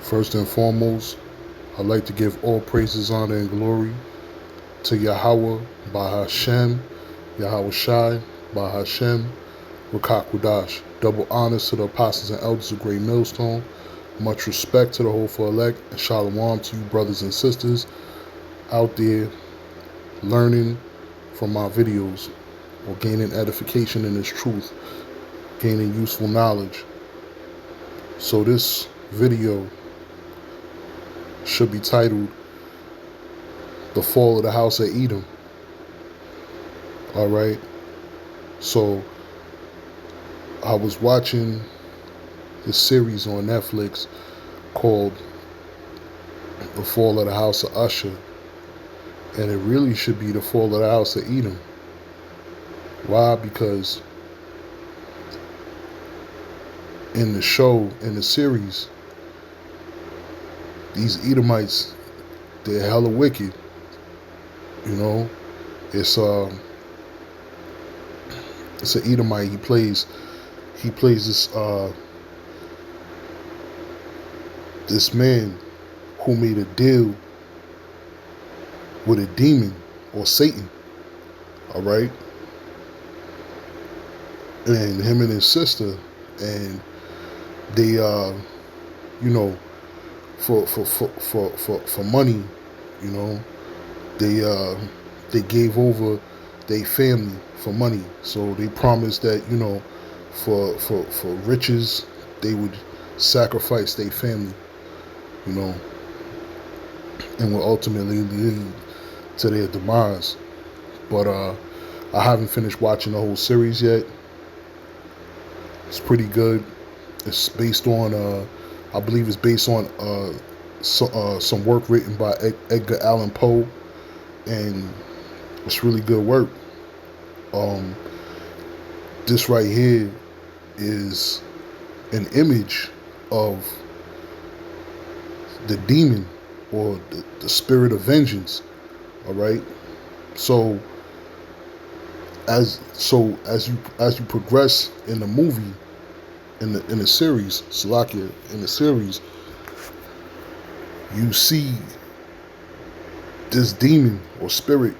First and foremost, I'd like to give all praises, honor, and glory to Yahweh by Hashem, Yahweh Shai by Hashem, Rakakwadash. Double honors to the apostles and elders of Great Millstone. Much respect to the hopeful elect, and shalom to you brothers and sisters out there learning from my videos or gaining edification in this truth, gaining useful knowledge. So this video should be titled The Fall of the House of Edom. Alright, so I was watching this series on Netflix called The Fall of the House of Usher, and it really should be The Fall of the House of Edom. Why? Because in the show, in the series, these Edomites, they're hella wicked. You know, it's an Edomite. He plays this man who made a deal with a demon or Satan. All right, and him and his sister, and they you know, for money, you know, they gave over their family for money. So they promised that, you know, for riches they would sacrifice their family, you know, and will ultimately lead to their demise. But I haven't finished watching the whole series yet. It's pretty good. It's based on I believe it's based on some work written by Edgar Allan Poe, and it's really good work. This right here is an image of the demon or the spirit of vengeance. All right. So as you progress in the movie, in the series, Salakia, in the series, you see this demon or spirit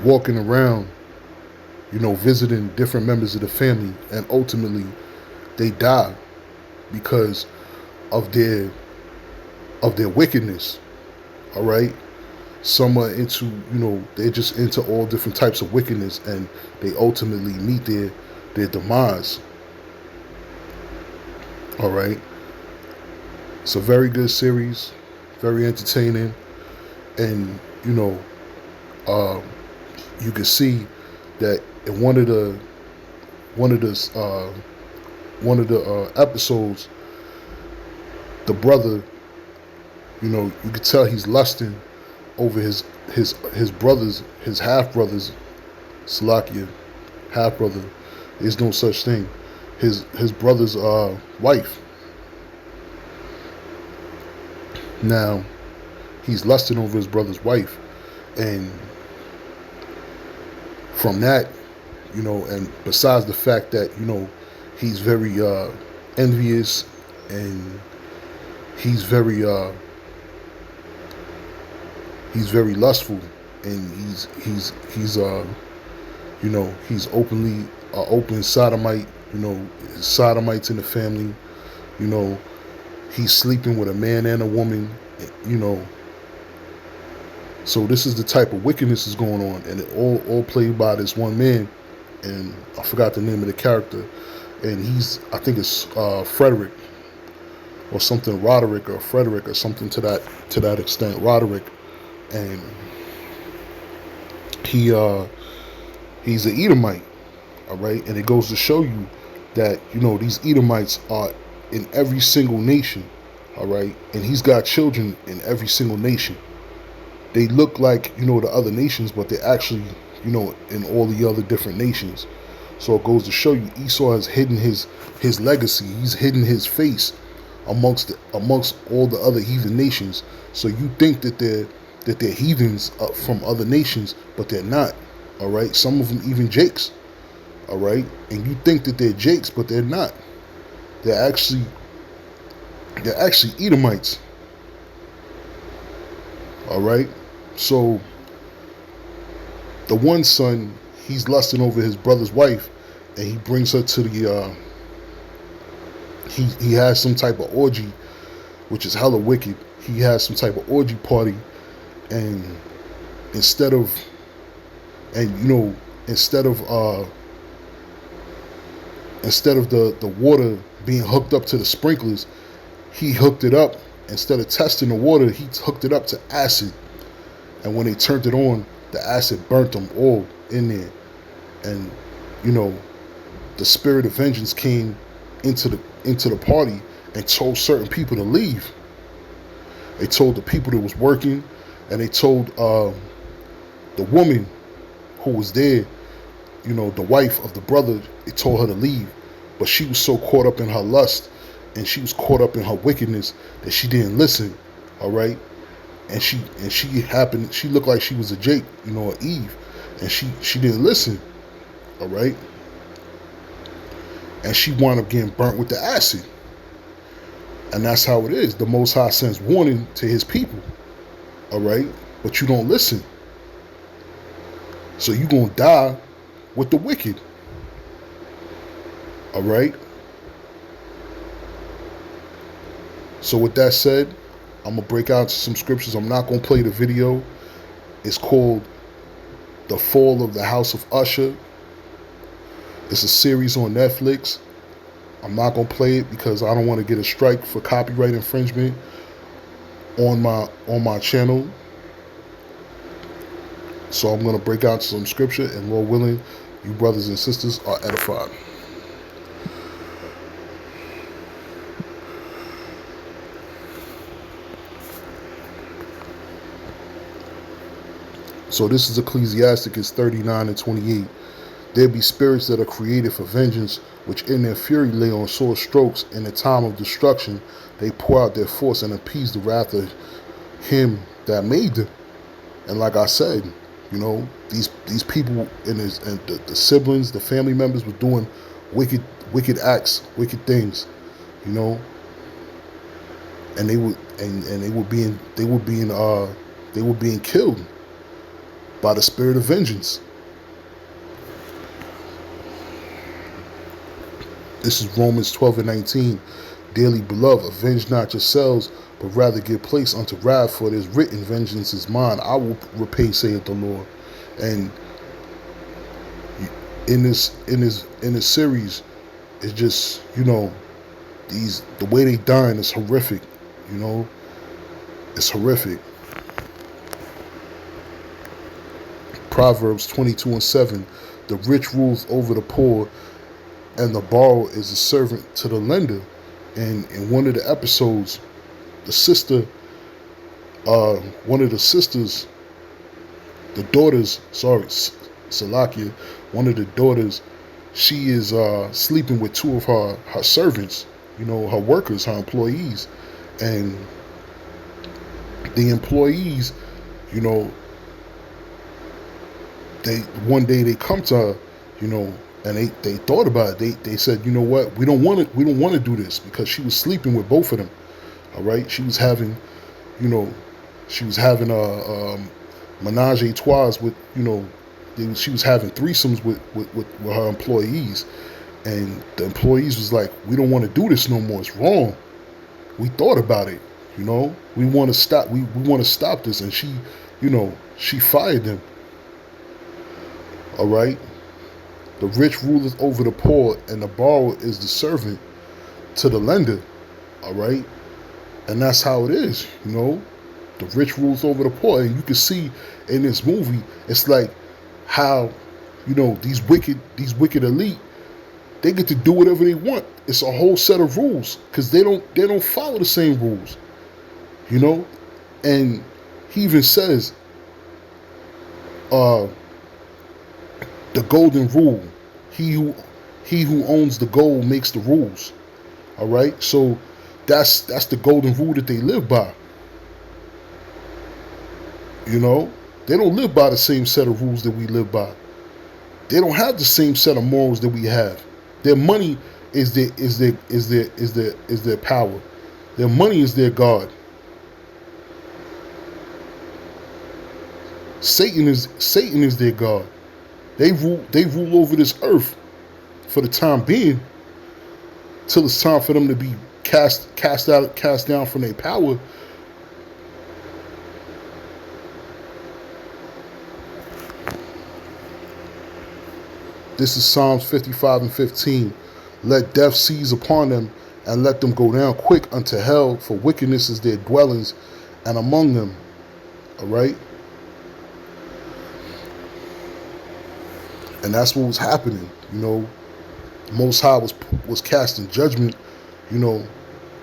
walking around, you know, visiting different members of the family, and ultimately they die because of their wickedness. All right. Some are into, you know, they're just into all different types of wickedness, and they ultimately meet their demise. All right. It's a very good series, very entertaining, and you know, you can see that in one of the episodes, the brother, you know, you could tell he's lusting over his brothers, his half brothers, Salakia, half brother. There's no such thing. His brother's wife. Now, he's lusting over his brother's wife, and from that, you know, and besides the fact that, you know, he's very envious, and he's very lustful, and he's you know, he's open sodomite. You know, sodomites in the family. You know, he's sleeping with a man and a woman. You know, so this is the type of wickedness that's going on, and it all played by this one man, and I forgot the name of the character, and I think it's Frederick or something, Roderick or Frederick or something to that extent, Roderick, and he's an Edomite. All right, and it goes to show you that, you know, these Edomites are in every single nation. All right, and he's got children in every single nation. They look like, you know, the other nations, but they're actually, you know, in all the other different nations. So it goes to show you Esau has hidden his legacy. He's hidden his face amongst all the other heathen nations. So you think that they're heathens from other nations, but they're not. All right, some of them even Jakes. All right, and you think that they're Jakes, but they're not. They're actually They're actually Edomites. All right. So the one son, he's lusting over his brother's wife, and he brings her to the. He has some type of orgy, which is hella wicked. He has some type of orgy party, and instead of, and you know, instead of the water being hooked up to the sprinklers, he hooked it up. Instead of testing the water, he hooked it up to acid. And when they turned it on, the acid burnt them all in there. And you know, the spirit of vengeance came into the party and told certain people to leave. They told the people that was working, and they told the woman who was there, you know, the wife of the brother, they told her to leave. But she was so caught up in her lust, and she was caught up in her wickedness, that she didn't listen. All right. And she looked like she was a Jake, you know, an Eve, and she didn't listen. All right. And she wound up getting burnt with the acid. And that's how it is. The Most High sends warning to his people. All right. But you don't listen. So you're going to die with the wicked. All right. So with that said, I'm going to break out some scriptures. I'm not going to play the video. It's called The Fall of the House of Usher. It's a series on Netflix. I'm not going to play it because I don't want to get a strike for copyright infringement on my channel. So I'm going to break out some scripture, and Lord willing, you brothers and sisters are edified. So this is Ecclesiasticus 39 and 28. There be spirits that are created for vengeance, which in their fury lay on sore strokes. In the time of destruction, they pour out their force and appease the wrath of him that made them. And like I said, you know, these people and the siblings, the family members were doing wicked acts, wicked things, you know, and they were being killed by the spirit of vengeance. This is Romans 12 and 19. Dearly beloved, avenge not yourselves, but rather give place unto wrath, for it is written, vengeance is mine, I will repay, saith the Lord. And in this series, it's just, you know, the way they dying is horrific, you know. It's horrific. Proverbs 22 and 7. The rich rules over the poor, and the borrower is a servant to the lender. And in one of the episodes, the sister, one of the sisters, the daughters, Salakia, one of the daughters, she is sleeping with two of her servants, you know, her workers, her employees. And the employees, you know, one day they come to her, you know, and they thought about it. They said, you know what, we don't want to do this, because she was sleeping with both of them. All right, she was having a menage a trois with, you know, she was having threesomes with her employees, and the employees was like, we don't want to do this no more. It's wrong. We thought about it, you know. We want to stop. We want to stop this, and she, you know, she fired them. All right. The rich ruleth over the poor, and the borrower is the servant to the lender. All right. And that's how it is, you know. The rich rules over the poor. And you can see in this movie, it's like how, you know, these wicked elite, they get to do whatever they want. It's a whole set of rules, because they don't follow the same rules, you know. And he even says, the golden rule: he who owns the gold makes the rules. All right, so that's the golden rule that they live by. You know, they don't live by the same set of rules that we live by. They don't have the same set of morals that we have. Their money is their power. Their money is their God. Satan is their God. They rule over this earth for the time being, till it's time for them to be cast down from their power. This is Psalms 55 and 15. Let death seize upon them, and let them go down quick unto hell, for wickedness is their dwellings, and among them. All right? And that's what was happening. Most High was casting judgment,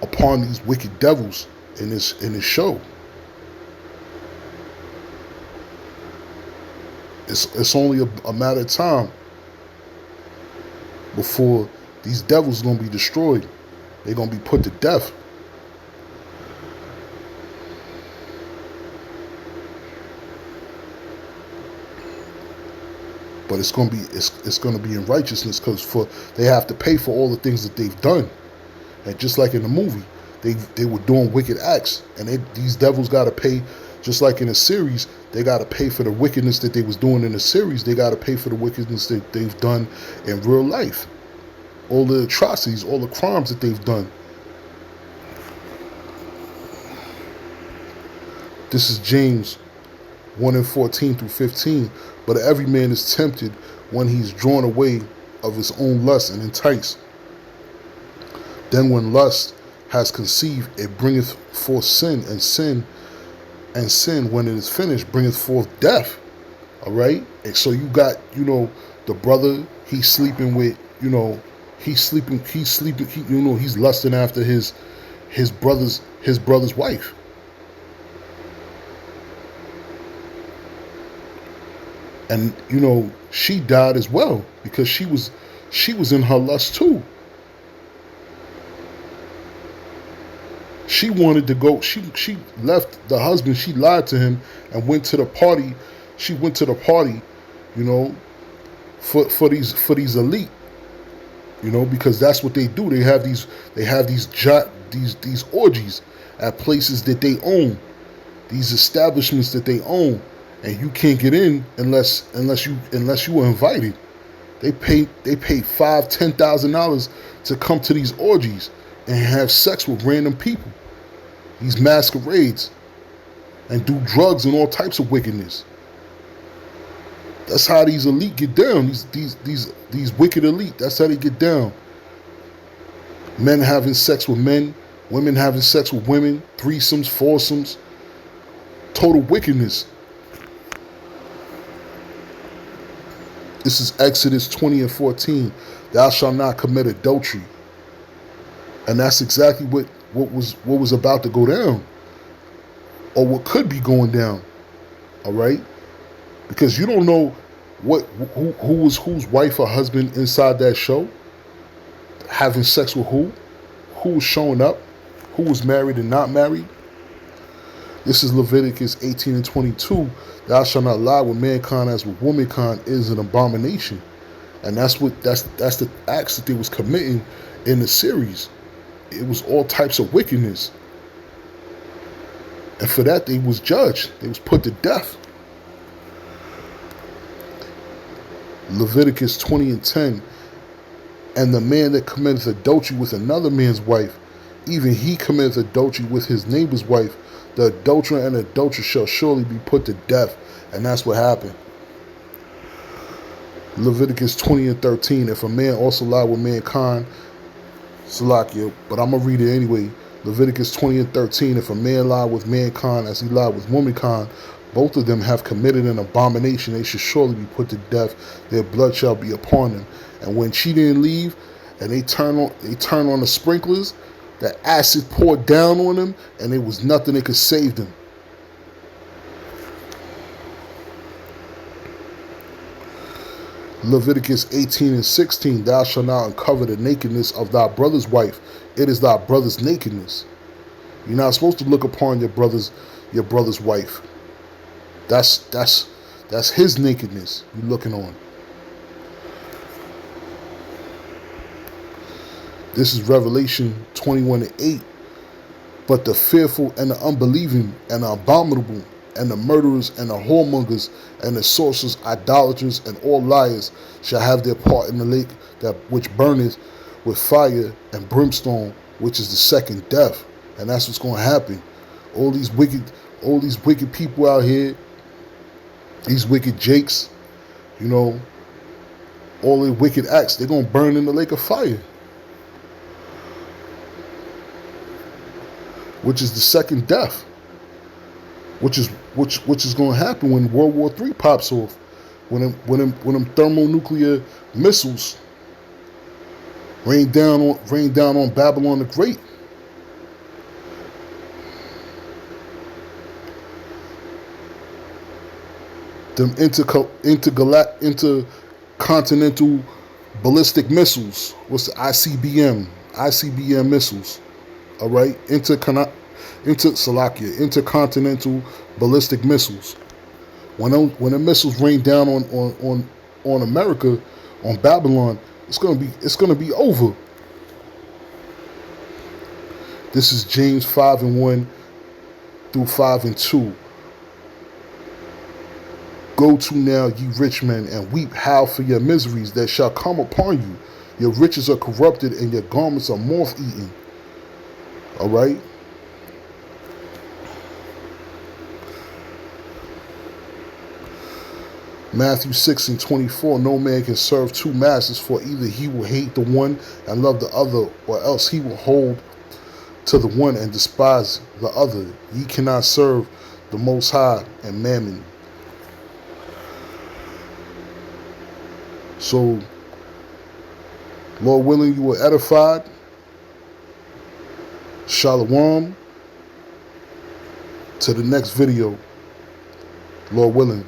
upon these wicked devils in this show. It's only a matter of time before these devils are going to be destroyed. They're going to be put to death. But it's going to be in righteousness, because they have to pay for all the things that they've done. And just like in the movie, they were doing wicked acts, and these devils got to pay. Just like in a series, they got to pay for the wickedness that they was doing in the series. They got to pay for the wickedness that they've done in real life. All the atrocities, all the crimes that they've done. This is James 1 and 14 through 15. But every man is tempted when he's drawn away of his own lust and enticed. Then when lust has conceived, it bringeth forth sin, and sin, when it is finished, bringeth forth death. All right? And so you got, the brother, he's sleeping with, he's lusting after his brother's wife. And she died as well, because she was in her lust too. She wanted to go. She left the husband. She lied to him and went to the party. She went to the party, for these elite, because that's what they do. They have these orgies at places that they own, these establishments that they own. And you can't get in unless you were invited. They pay $5,000-$10,000 to come to these orgies and have sex with random people, these masquerades, and do drugs and all types of wickedness. That's how these elite get down. These wicked elite. That's how they get down. Men having sex with men, women having sex with women, threesomes, foursomes, total wickedness. This is Exodus 20 and 14. Thou shalt not commit adultery. And that's exactly what was about to go down, or what could be going down. All right, because you don't know who was whose wife or husband inside that show, having sex with who was showing up, who was married and not married. This is Leviticus 18 and 22. Thou shalt not lie with mankind as with womankind is an abomination. And that's the acts that they was committing in the series. It was all types of wickedness. And for that they was judged. They was put to death. Leviticus 20 and 10. And the man that committeth adultery with another man's wife, even he committeth adultery with his neighbor's wife, the adulterer and adulteress shall surely be put to death. And that's what happened. Leviticus 20 and 13. If a man also lie with mankind, Salakia, but I'm going to read it anyway. Leviticus 20 and 13. If a man lie with mankind as he lied with womankind, both of them have committed an abomination. They should surely be put to death. Their blood shall be upon them. And when she didn't leave, and they turn on the sprinklers, the acid poured down on them, and there was nothing that could save them. Leviticus 18 and 16. Thou shalt not uncover the nakedness of thy brother's wife. It is thy brother's nakedness. You're not supposed to look upon your brother's wife. That's his nakedness you're looking on. This is Revelation 21 and 8. But the fearful and the unbelieving and the abominable and the murderers and the whoremongers and the sorcerers, idolaters, and all liars shall have their part in the lake that which burneth with fire and brimstone, which is the second death. And that's what's going to happen. All these wicked people out here, these wicked jakes, you know, all the wicked acts, they're going to burn in the lake of fire, which is the second death, which is going to happen when World War III pops off, when them thermonuclear missiles rain down on Babylon the Great. Them intercontinental ballistic missiles. What's the ICBM? ICBM missiles. All right, intercontinental ballistic missiles. When the missiles rain down on America, on Babylon, it's gonna be over. This is James 5:1 through 5:2. Go to now, ye rich men, and weep, howl for your miseries that shall come upon you. Your riches are corrupted, and your garments are moth-eaten. All right. Matthew 6:24. No man can serve two masters, for either he will hate the one and love the other, or else he will hold to the one and despise the other. Ye cannot serve the Most High and Mammon. So, Lord willing, you were edified. Shalom. To the next video, Lord willing.